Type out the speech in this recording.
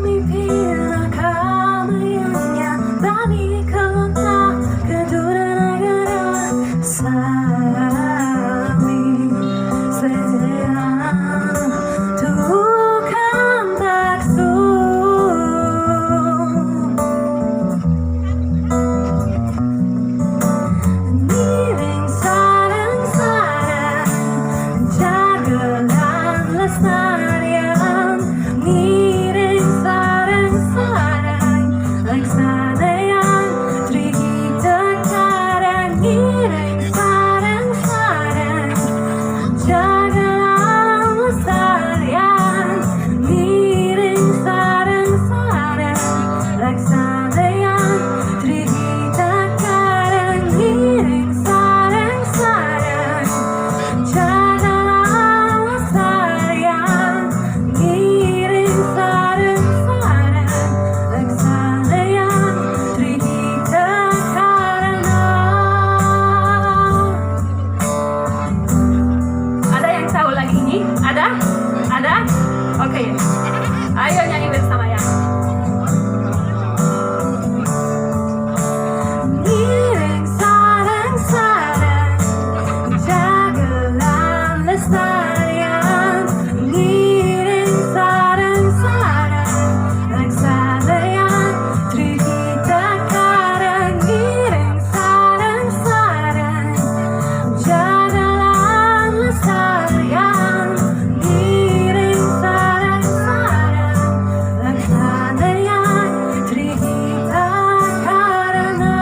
mimpi nakal yang berani kelontak kedua negara saling serang tukang taksub miring sarang-sarang jagalan lestarian miring sarang-sarang laksana yang trihita karang miring sarang-sarang jagalan lestarian miring sarang-sarang laksana yang trihita karang miring sarang-sarang jagalan lestarian miring sarang-sarang laksana yang trihita karana. Ada yang tahu lagi ini? Ada? Ada? Oke. Ayo nyanyi bersama ya. Miring sarang-sarang jagalan lestarian miring sarang-sarang laksana yang trihita karang miring sarang-sarang jagalan lestarian miring sarang-sarang laksana yang trihita karana.